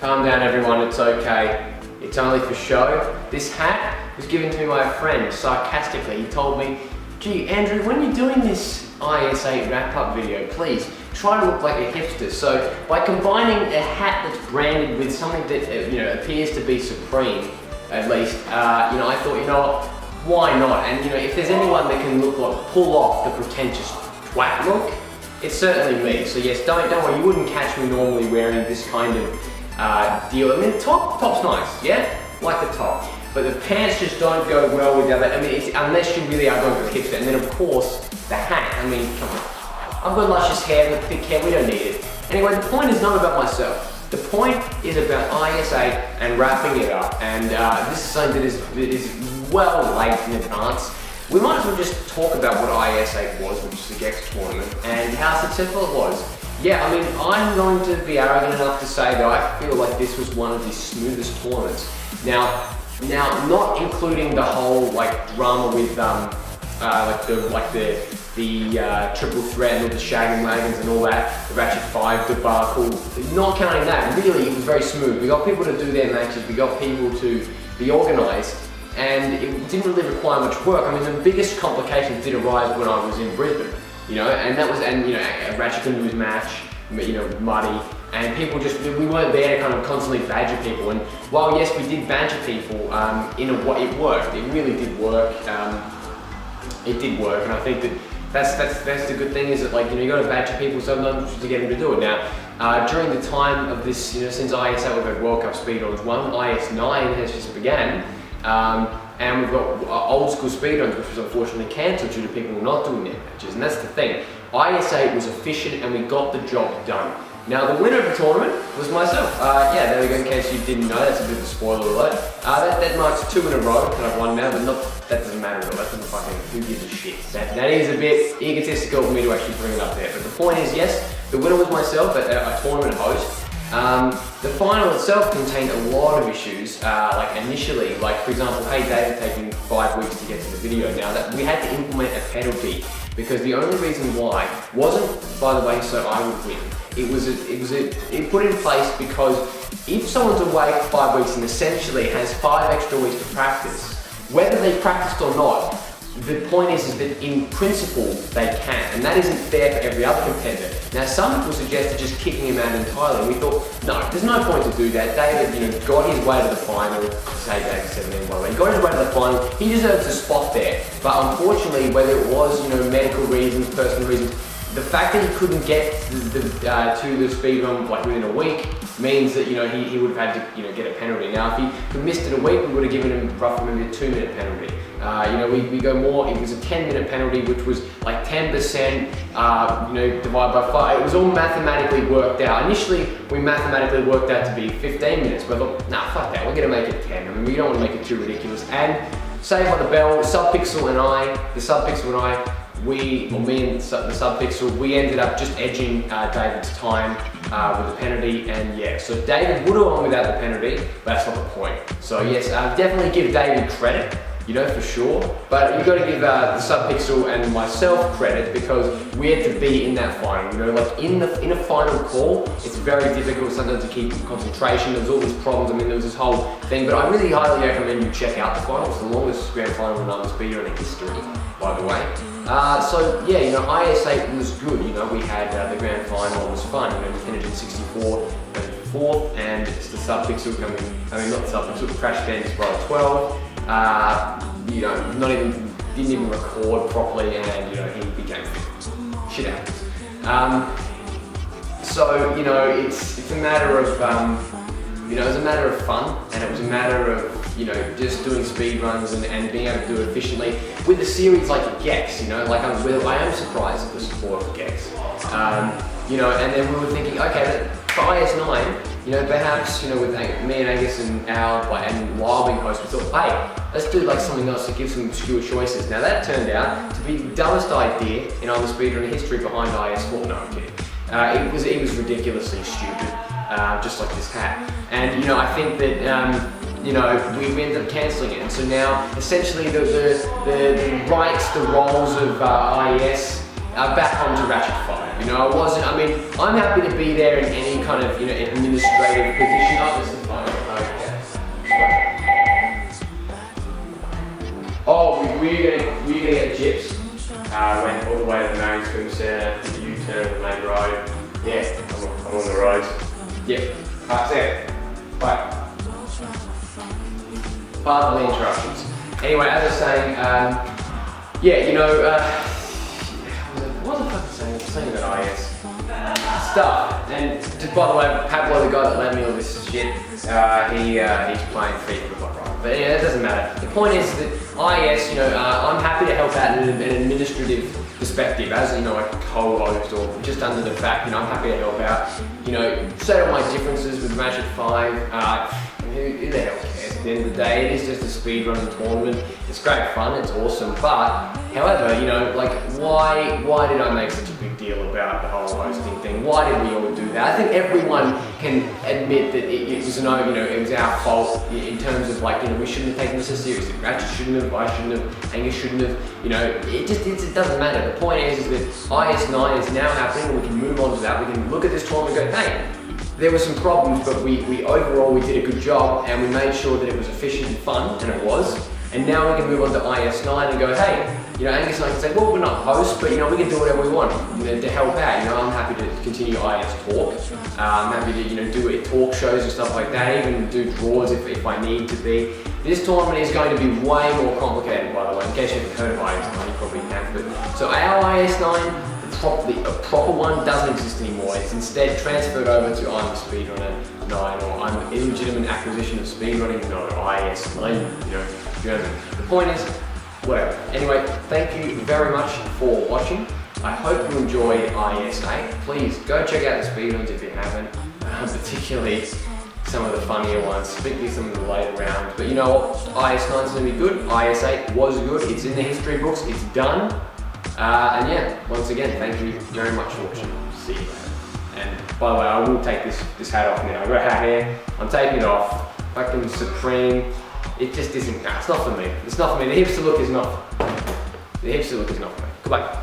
Calm down everyone, it's okay. It's only for show. This hat was given to me by a friend sarcastically. He told me, gee Andrew, when you're doing this IS8 wrap-up video, please try to look like a hipster. So by combining a hat that's branded with something that appears to be supreme, at least, I thought, why not? And if there's anyone that can pull off the pretentious twat look, it's certainly me. So yes, don't worry, you wouldn't catch me normally wearing this kind of deal. I mean, the top's nice, yeah? Like the top. But the pants just don't go well with the other. I mean, unless you really are going for hipster. And then of course, the hat. I mean, come on. I've got luscious hair, with thick hair, we don't need it. Anyway, the point is not about myself. The point is about IS8 and wrapping it up. And this is something that is well late in advance. We might as well just talk about what IS8 was, which is the Gex tournament, and how successful it was. Yeah, I mean, I'm going to be arrogant enough to say that I feel like this was one of the smoothest tournaments. Now, not including the whole drama with the triple threat and all the shagging wagons and all that, the Ratchet 5 debacle. Not counting that, really, it was very smooth. We got people to do their matches, we got people to be organised, and it didn't really require much work. I mean, the biggest complications did arise when I was in Brisbane. A Ratchet couldn't lose match, muddy, and people we weren't there to kind of constantly badger people. And while yes, we did badger people, it worked. It really did work. It did work, and I think that's the good thing is that you got to badger people sometimes to get them to do it. Now, during the time of this, since IS8 we've had World Cup speedruns. One IS9 has just began. And we've got old school speedruns, which was unfortunately cancelled due to people not doing their matches. And that's the thing. IS8 was efficient and we got the job done. Now the winner of the tournament was myself. Yeah, there we go, in case you didn't know, that's a bit of a spoiler alert. That marks 2 in a row that I've won now, but that doesn't matter at all. That doesn't fucking, who gives a shit. That is a bit egotistical for me to actually bring it up there. But the point is, yes, the winner was myself, a tournament host. The final itself contained a lot of issues, initially, for example, hey David taking 5 weeks to get to the video. Now that we had to implement a penalty, because the only reason why wasn't, by the way, so I would win. It put in place because if someone's away for 5 weeks and essentially has 5 extra weeks to practice, whether they practiced or not, the point is that in principle they can, and that isn't fair for every other competitor. Now some people suggested just kicking him out entirely, and we thought, no, there's no point to do that. David, got his way to the final. Say David 17 by the way, he got his way to the final. He deserves a spot there, but unfortunately, whether it was medical reasons, personal reasons, the fact that he couldn't get to the speedrun within a week means that he would have had to get a penalty. Now if he missed it a week, we would have given him roughly maybe a 2-minute penalty. We go more. It was a 10-minute penalty, which was 10%, divided by 5. It was all mathematically worked out. Initially, we mathematically worked out to be 15 minutes, but I thought, nah, fuck that. We're gonna make it 10. I mean, we don't want to make it too ridiculous. And Saved by the Bell, Subpixel and I, me and the Subpixel, we ended up just edging David's time with the penalty, and yeah, so David would have won without the penalty, but that's not the point. So yes, definitely give David credit, for sure, but you've got to give the Subpixel and myself credit because we had to be in that final, in a final call, it's very difficult sometimes to keep concentration. There's all these problems, there was this whole thing, but I really highly recommend you check out the final. It's the longest grand final in speedrun in history, by the way. So yeah, IS8 was good. We had the grand final was fun. We finished in 64 and 4th, and it's the Subpixel coming. Not the Subpixel, the Crash Bandits by 12. Didn't even record properly, and he became shit out. So it's a matter of it was a matter of fun, and it was a matter of just doing speed runs and being able to do it efficiently with a series like Gex. I am surprised at the support of Gex. And then we were thinking, okay, for IS9, perhaps with me and Angus and Al and Lyle being hosts, we thought, hey, let's do something else to give some obscure choices. Now that turned out to be the dumbest idea in all the speedrun history behind IS4. No, I'm kidding. It was ridiculously stupid, just like this hat. And I think that we ended up cancelling it, and so now essentially the rights, the roles of IS are back onto Ratchet 5. I'm happy to be there in any kind of, you know, administrative position. Oh, this is fine. Okay. Oh, were you gonna get gyps? Went all the way to the main swim centre, U-turn the main road. Yeah, I'm on the road. Yep. That's it. Bye. Pardon the interruptions. Anyway, as I was saying, yeah, you know, what was I fucking saying? Saying about IS stuff. And just by the way, Pablo, the guy that led me all this shit, he's playing FIFA with my brother. But yeah, it doesn't matter. The point is that IS, you know, I'm happy to help out in an administrative perspective, as you know, a co-host or just under the fact, you know, I'm happy to help out. You know, settle my differences with Match at 5. Who the hell cares? At the end of the day, it is just a speedrunning tournament. It's great fun, it's awesome, but however, you know, like why did I make such a big deal about the whole hosting thing? Why did we all do that? I think everyone can admit that it was it was our fault in terms of like, you know, we shouldn't have taken this so seriously. Ratchet shouldn't have, I shouldn't have, Angus shouldn't have, you know, it doesn't matter. The point is that IS9 is now happening and we can move on to that. We can look at this tournament and go, hey, there were some problems, but we overall we did a good job and we made sure that it was efficient and fun, and it was. And now we can move on to IS9 and go, hey, you know, Angus and I can say, well, we're not hosts, but you know, we can do whatever we want, you know, to help out. You know, I'm happy to continue IS Talk. I'm happy to, you know, do it, talk shows and stuff like that, even do draws if I need to be. This tournament is going to be way more complicated, by the way, in case you haven't heard of IS9, you probably have, but so our IS9, a proper one doesn't exist anymore. It's instead transferred over to I'm a Speedrunner 9 or I'm an illegitimate acquisition of speedrunning, no, IS9, you know, German. The point is, whatever. Anyway, thank you very much for watching. I hope you enjoyed IS8. Please go check out the speedruns if you haven't, particularly some of the funnier ones, particularly some of the later rounds. But you know what, IS9 is going to be good, IS8 was good, it's in the history books, it's done. And yeah, once again, thank you very much for watching. See you later. And by the way, I will take this hat off now. I've got a hat here, I'm taking it off. Fucking Supreme. It just isn't, nah, it's not for me. It's not for me. The hipster look is not for me. Goodbye.